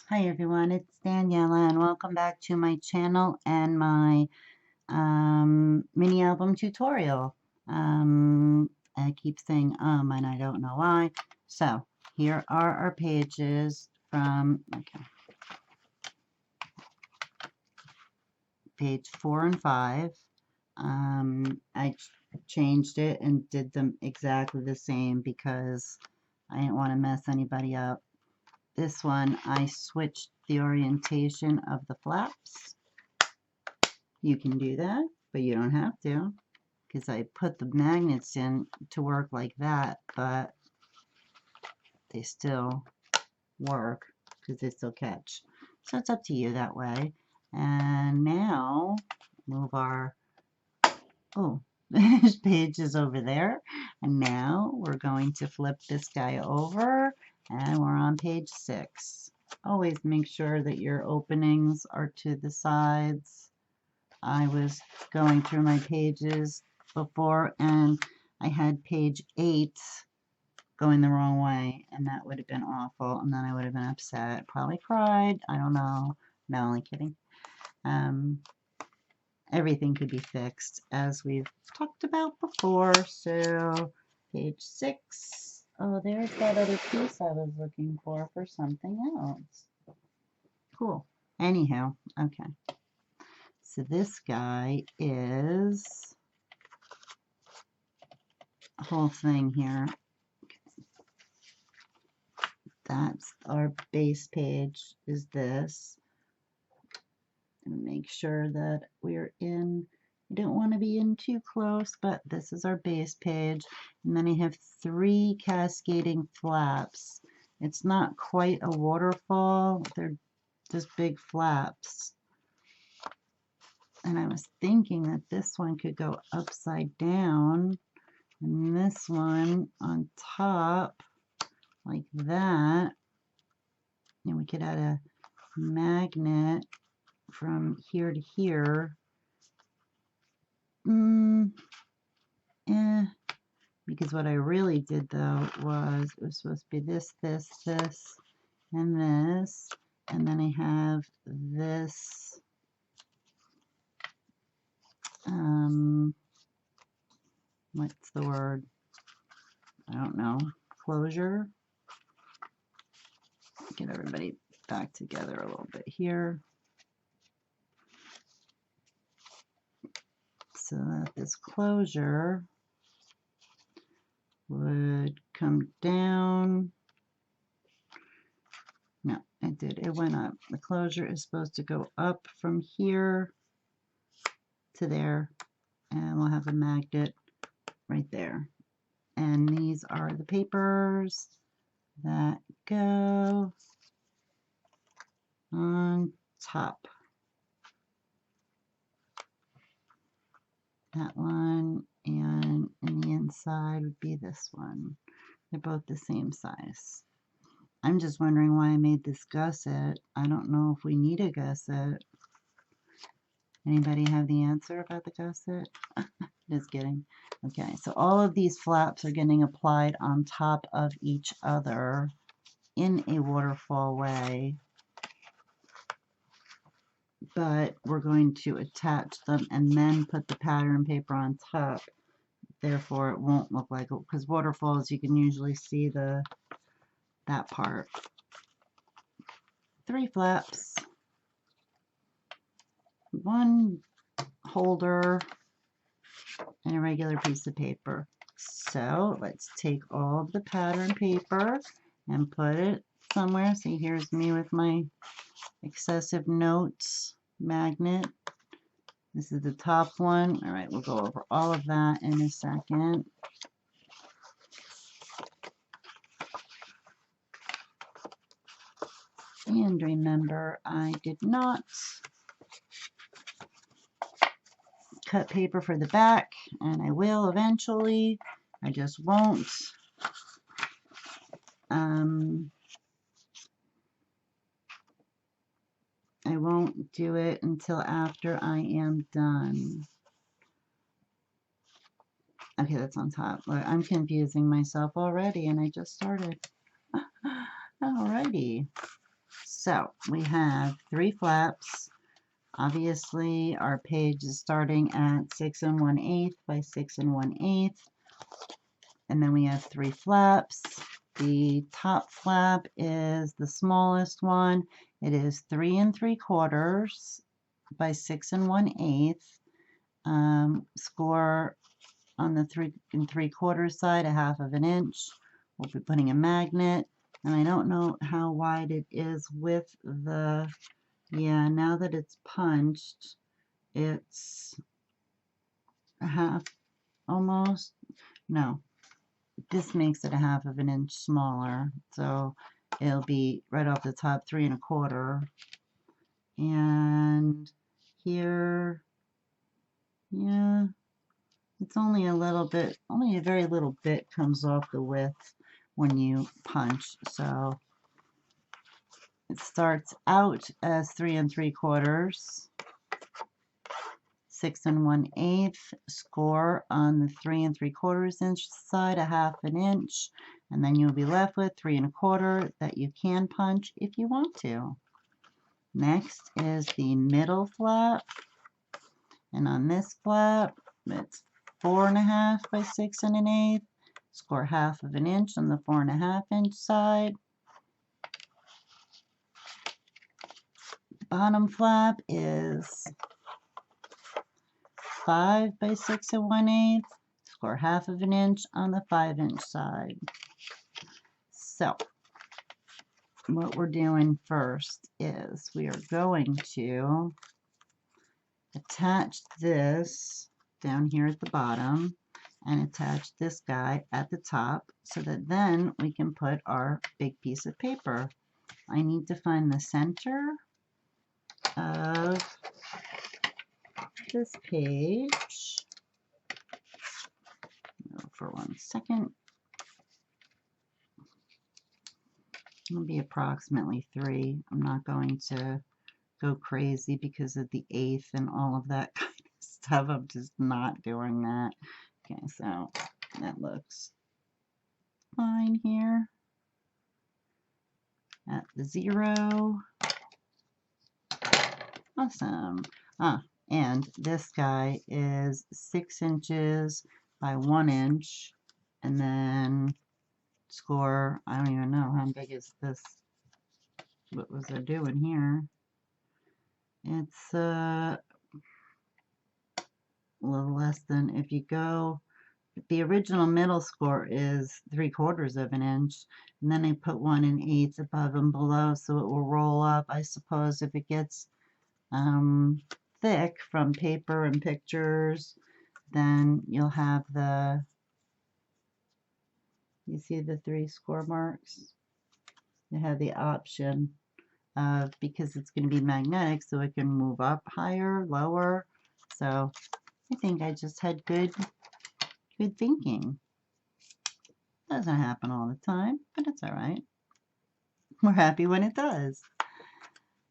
Hi everyone, it's Daniella and welcome back to my channel and my mini album tutorial. I keep saying and I don't know why. So here are our pages from page 4 and 5. I changed it and did them exactly the same because I didn't want to mess anybody up. This one I switched the orientation of the flaps. You can do that, but you don't have to, because I put the magnets in to work like that, but they still work because they still catch. So it's up to you that way. And now move our, this page is over there. And now we're going to flip this guy over and we're on page 6. Always make sure that your openings are to the sides. I was going through my pages before and I had page 8 going the wrong way, and that would have been awful, and then I would have been upset, probably cried, I don't know. No, only kidding. Everything could be fixed as we've talked about before. So page 6. Oh, there's that other piece I was looking for something else. Cool. Anyhow, okay. So this guy is a whole thing here. That's our base page is this. And make sure that we're in, we don't want to be in too close, but this is our base page. And then I have 3 cascading flaps. It's not quite a waterfall, they're just big flaps. And I was thinking that this one could go upside down and this one on top like that. And we could add a magnet from here to here. Because what I really did though was it was supposed to be this, this, this, and this. And then I have this what's the word? I don't know. Closure. Get everybody back together a little bit here. So that this closure would come down. No, it did. It went up. The closure is supposed to go up from here to there, and we'll have a magnet right there. And these are the papers that go on top. That one, and in the inside would be this one. They're both the same size. I'm just wondering why I made this gusset. I don't know if we need a gusset. Anybody have the answer about the gusset? Just kidding. Okay, so all of these flaps are getting applied on top of each other in a waterfall way, but we're going to attach them and then put the pattern paper on top. Therefore, it won't look like, because waterfalls, you can usually see that part. 3 flaps, 1 holder, and a regular piece of paper. So let's take all of the pattern paper and put it somewhere. See, here's me with my excessive notes magnet. This is the top one. All right, we'll go over all of that in a second. And remember, I did not cut paper for the back, and I will eventually. I just won't. I won't do it until after I am done. Okay, that's on top. I'm confusing myself already, and I just started. Alrighty. So we have 3 flaps. Obviously, our page is starting at 6 1/8 by 6 1/8. And then we have 3 flaps. The top flap is the smallest one. It is 3 3/4 by 6 1/8. Score on the 3 3/4 side, 1/2 inch. We'll be putting a magnet, and I don't know how wide it is with the, yeah, now that it's punched, it's a half, almost, no, this makes it 1/2 inch smaller, so it'll be right off the top 3 1/4, and here, yeah, it's only a little bit, only a very little bit comes off the width when you punch. So it starts out as 3 3/4, 6 1/8. Score on the 3 3/4 inch side, 1/2 inch, and then you'll be left with 3 1/4 that you can punch if you want to. Next is the middle flap, and on this flap, it's 4 1/2 by 6 1/8. Score 1/2 inch on the 4 1/2 inch side. Bottom flap is 5 by 6 1/8. Score 1/2 inch on the 5 inch side. So what we're doing first is we are going to attach this down here at the bottom and attach this guy at the top so that then we can put our big piece of paper. I need to find the center of this page. For 1 second. It'll be approximately 3. I'm not going to go crazy because of the 1/8 and all of that kind of stuff. I'm just not doing that. Okay, so that looks fine here at the 0. Awesome. And this guy is 6 inches by 1 inch, and then score, I don't even know how big is this. What was I doing here? It's a little less than, if you go, the original middle score is 3/4 inch, and then I put 1 1/8 above and below so it will roll up. I suppose if it gets thick from paper and pictures, then you'll have the, you see the 3 score marks? You have the option of, because it's going to be magnetic, so it can move up higher, lower. So I think I just had good thinking. Doesn't happen all the time, but it's all right. We're happy when it does.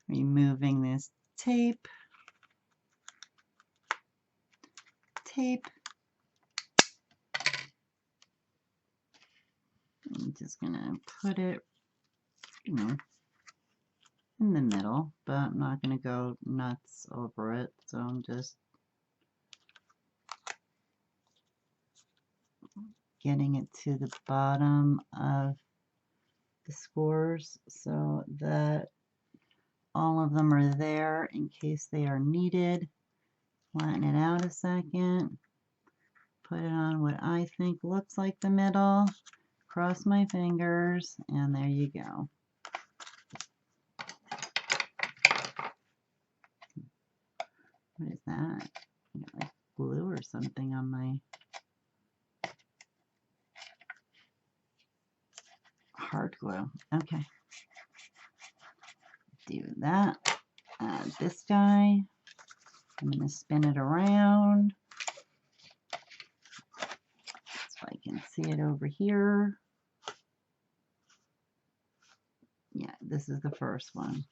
Removing this tape. I'm just gonna put it, you know, in the middle, but I'm not gonna go nuts over it. So I'm just getting it to the bottom of the scores so that all of them are there in case they are needed. Flatten it out a second. Put it on what I think looks like the middle. Cross my fingers, and there you go. What is that? I got like glue or something on my hard glue. Okay. Do that. Add this guy. I'm going to spin it around so I can see it over here. Yeah, this is the first one.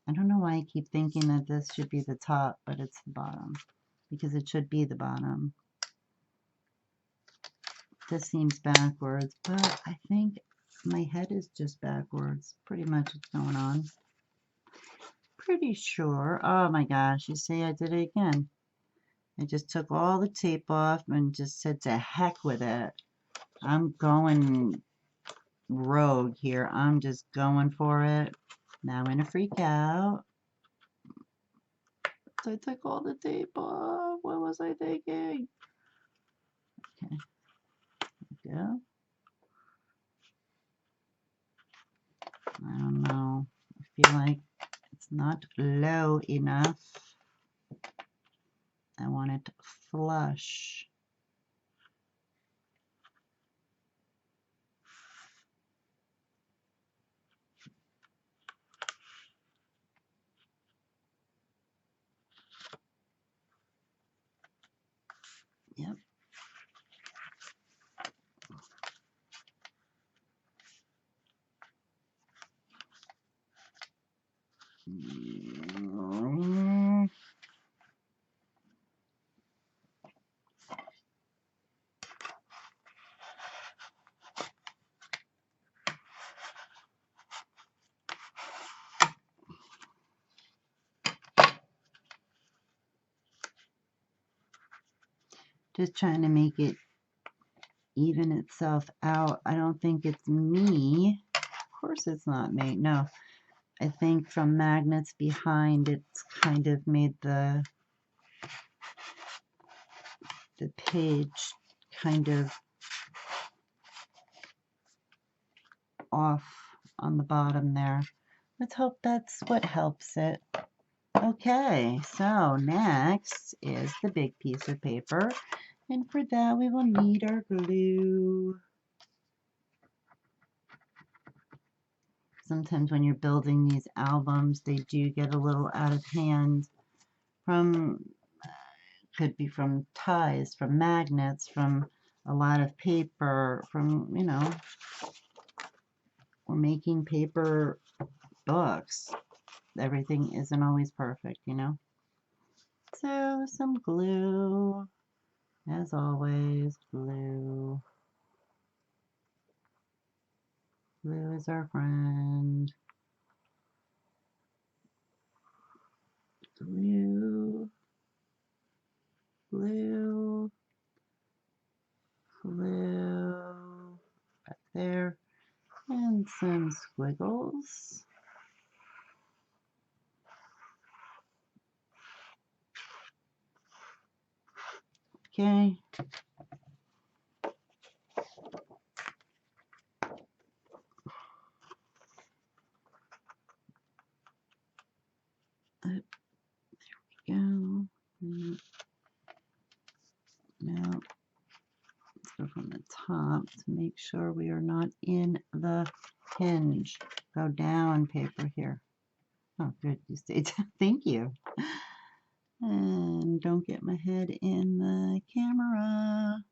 I don't know why I keep thinking that this should be the top, but it's the bottom, because it should be the bottom. This seems backwards, but I think my head is just backwards. Pretty much what's going on. pretty sure. Oh my gosh, you see, I did it again. I just took all the tape off and just said to heck with it. I'm going rogue here. I'm just going for it. Now I'm gonna freak out. I took all the tape off. What was I thinking? Okay, there we go. I don't know. I feel like it's not low enough. I want it flush. Yep. Just trying to make it even itself out. I don't think it's me. Of course it's not me. No, I think from magnets behind it's kind of made the page kind of off on the bottom there. Let's hope that's what helps it. Okay, so next is the big piece of paper, and for that we will need our glue. Sometimes when you're building these albums, they do get a little out of hand from, could be from ties, from magnets, from a lot of paper, from, you know, we're making paper books. Everything isn't always perfect, you know. So some glue, as always, glue. Glue is our friend. Glue, glue, glue, back there, and some squiggles. Okay. There we go. Now, let's go from the top to make sure we are not in the hinge. Go down paper here. Oh, good. You stayed. Thank you. And don't get my head in the camera.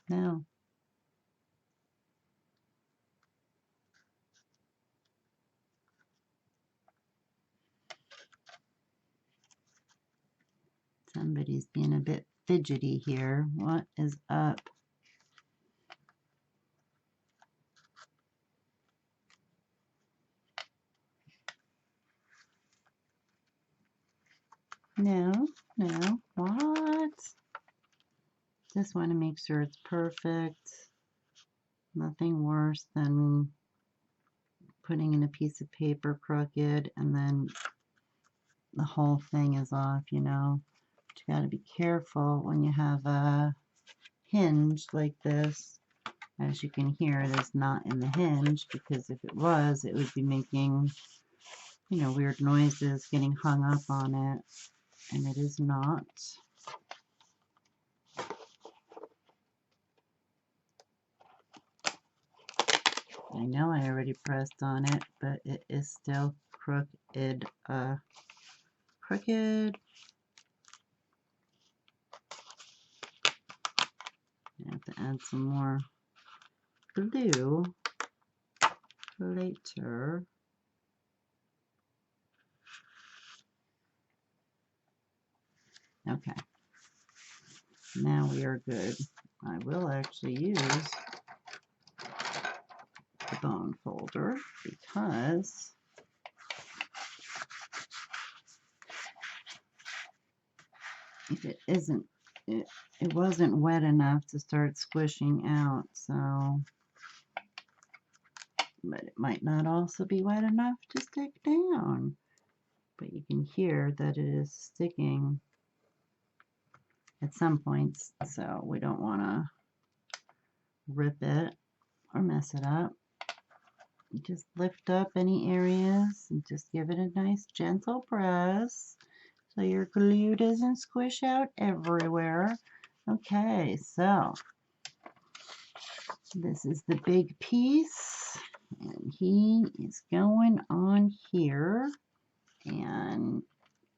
Now, somebody's being a bit fidgety here. What is up? No, no. What? Just want to make sure it's perfect. Nothing worse than putting in a piece of paper crooked and then the whole thing is off, you know. But you got to be careful when you have a hinge like this. As you can hear, it is not in the hinge, because if it was, it would be making, you know, weird noises getting hung up on it, and it is not. I know I already pressed on it, but it is still crooked. Crooked. I have to add some more glue later. Okay. Now we are good. I will actually use the bone folder because if it isn't, it wasn't wet enough to start squishing out, so, but it might not also be wet enough to stick down. But you can hear that it is sticking at some points, so we don't want to rip it or mess it up. You just lift up any areas and just give it a nice gentle press so your glue doesn't squish out everywhere. Okay, so this is the big piece, and he is going on here, and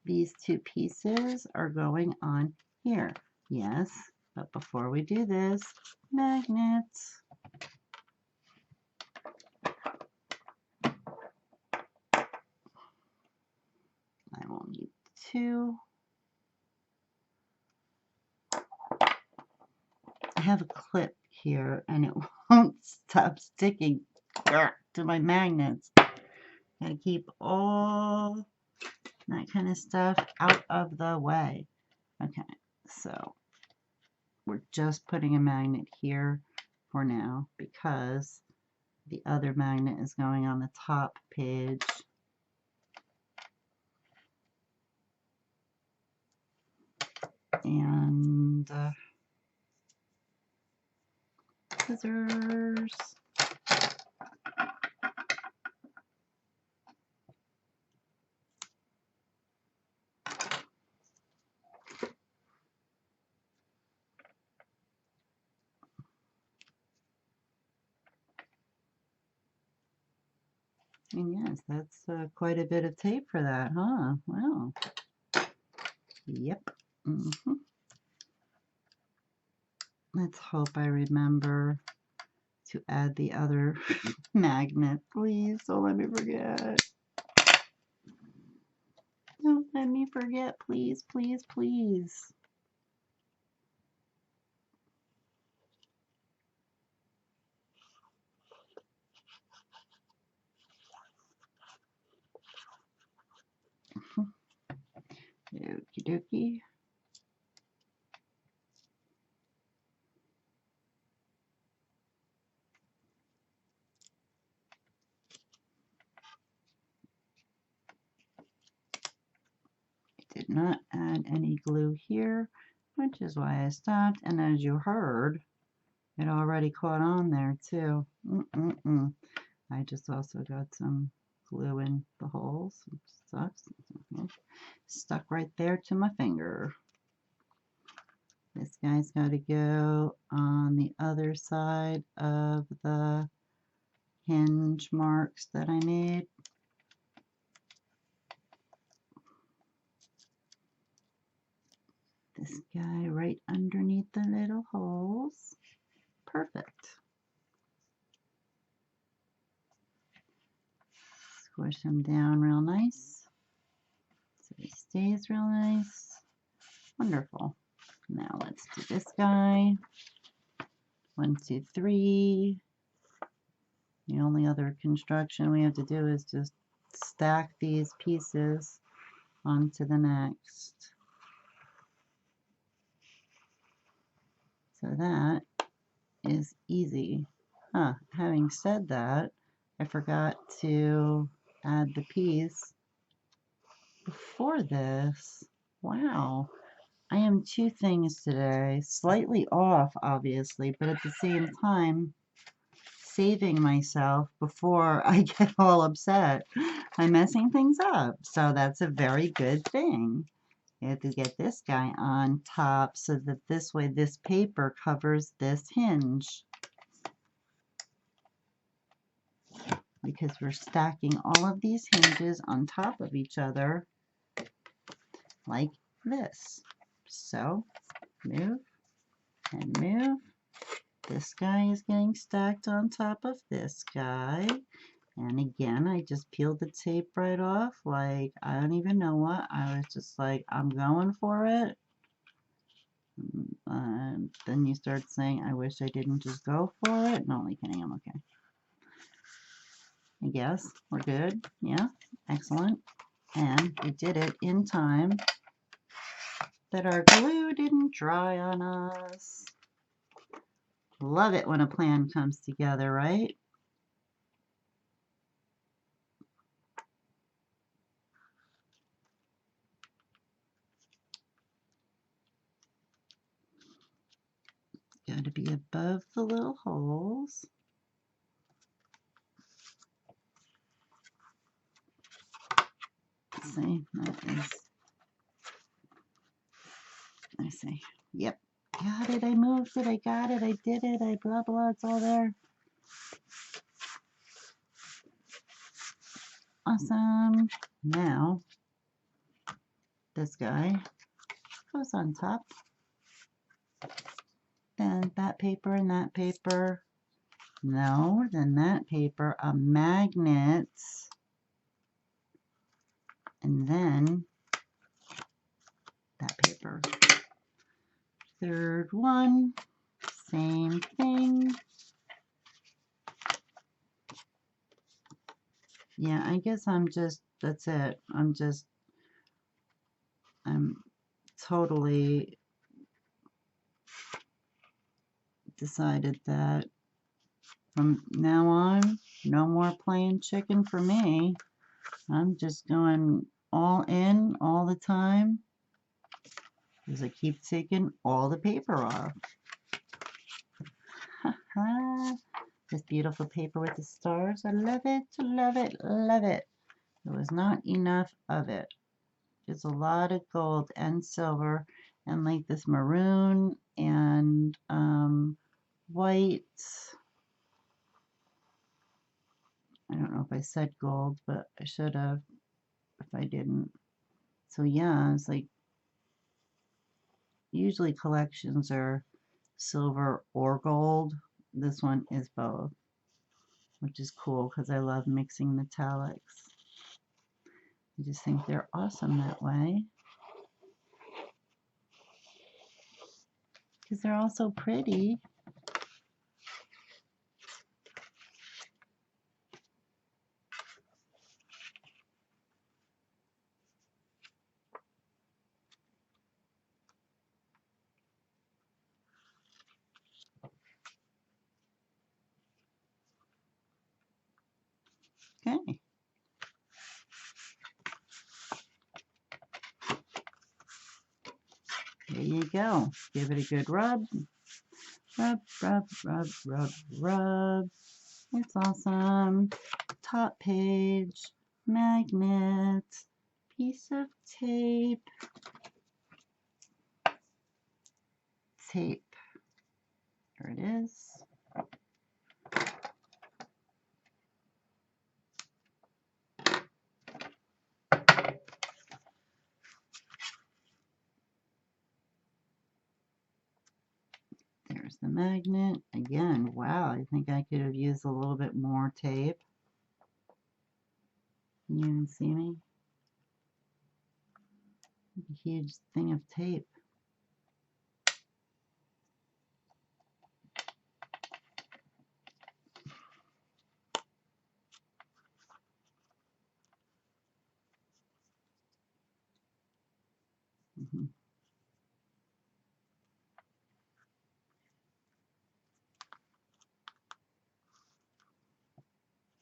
these two pieces are going on here. Yes, but before we do this, magnets. I will need two. I have a clip here and it won't stop sticking to my magnets. Gotta keep all that kind of stuff out of the way. Okay, so we're just putting a magnet here for now because the other magnet is going on the top page. And scissors. And yes, that's quite a bit of tape for that, huh? Wow. Yep. Let's hope I remember to add the other magnet. Please don't let me forget. Don't let me forget, please, please, please. Okie dokie. I did not add any glue here, which is why I stopped. And as you heard, it already caught on there too. I just also got some glue in the holes. Stuck right there to my finger. This guy's got to go on the other side of the hinge marks that I made. This guy right underneath the little holes. Perfect. Squish him down real nice so he stays real nice. Wonderful. Now let's do this guy. 1, 2, 3. The only other construction we have to do is just stack these pieces onto the next. So that is easy. Having said that, I forgot to add the piece before this. Wow. I am two things today. Slightly off, obviously, but at the same time, saving myself before I get all upset by messing things up. So that's a very good thing. You have to get this guy on top so that this way this paper covers this hinge. Because we're stacking all of these hinges on top of each other like this. So move and move. This guy is getting stacked on top of this guy. And again, I just peeled the tape right off. Like, I don't even know what. I was just like, I'm going for it. Then you start saying, I wish I didn't just go for it. No, only kidding, I'm okay. I guess we're good. Yeah, excellent. And we did it in time that our glue didn't dry on us. Love it when a plan comes together, right? Got to be above the little holes. Let's see, that is, I see. Yep, got it, I moved it, I got it, I did it, I blah, blah, it's all there. Awesome. Now, this guy goes on top. Then that paper and that paper. No, then that paper, a magnet. And then that paper. Third one, same thing. Yeah, I guess that's it. I'm totally decided that from now on, no more plain chicken for me. I'm just going all in all the time as I keep taking all the paper off. This beautiful paper with the stars. I love it, love it, love it. There was not enough of it. It's a lot of gold and silver and like this maroon and white. I don't know if I said gold, but I should have if I didn't. So yeah, it's like usually collections are silver or gold. This one is both, which is cool because I love mixing metallics. I just think they're awesome that way. Because they're all so pretty. Okay. There you go. Give it a good rub. Rub, rub, rub, rub, rub. It's awesome. Top page, magnet, piece of tape, tape. There it is. There's the magnet. Again, wow, I think I could have used a little bit more tape. Can you even see me? A huge thing of tape.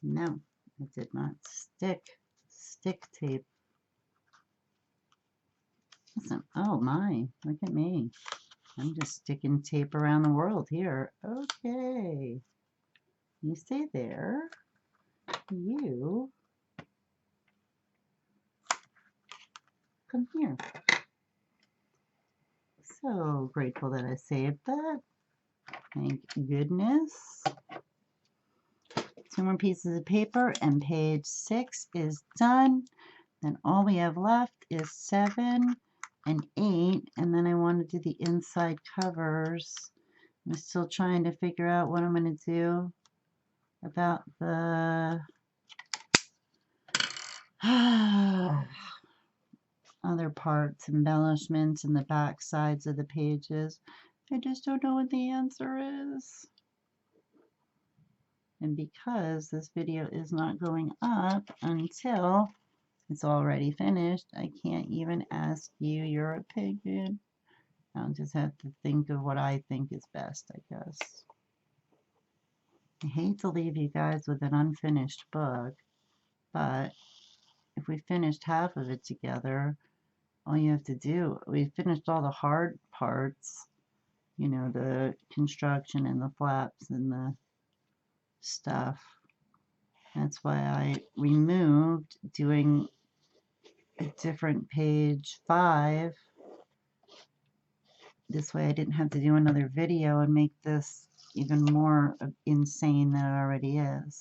No, it did not stick. Stick tape. Listen, oh my, look at me. I'm just sticking tape around the world here. Okay. You stay there. You come here. So grateful that I saved that. Thank goodness. 2 more pieces of paper and page 6 is done. Then all we have left is 7 and 8, and then I want to do the inside covers. I'm still trying to figure out what I'm going to do about the other parts, embellishments, and the back sides of the pages. I just don't know what the answer is. And because this video is not going up until it's already finished, I can't even ask you your opinion. I'll just have to think of what I think is best, I guess. I hate to leave you guys with an unfinished book, but if we finished half of it together, all you have to do, we finished all the hard parts, you know, the construction and the flaps and the stuff. That's why I removed doing a different page 5. This way I didn't have to do another video and make this even more insane than it already is.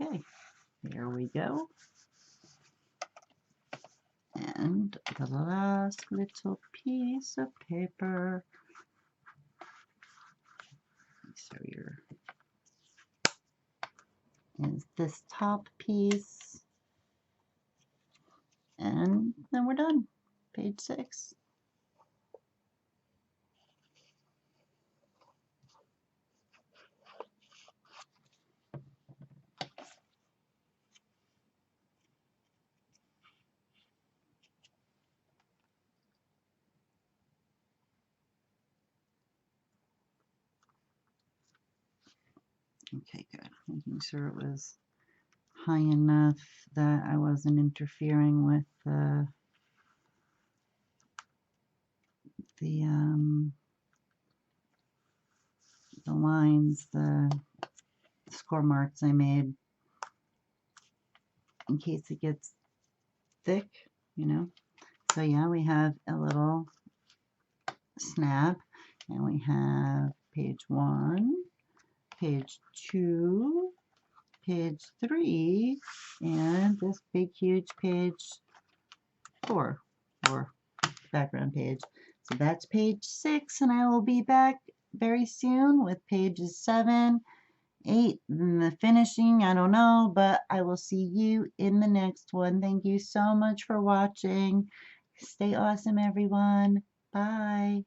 Okay, there we go. And the last little piece of paper. So here is this top piece. And then we're done. Page 6. Okay, good. Making sure it was high enough that I wasn't interfering with the lines, the score marks I made, in case it gets thick, you know. So yeah, we have a little snap, and we have page 1, page 2, page 3, and this big huge page 4, or background page. So that's page 6, and I will be back very soon with pages 7, 8, and the finishing, I don't know, but I will see you in the next one. Thank you so much for watching. Stay awesome, everyone. Bye.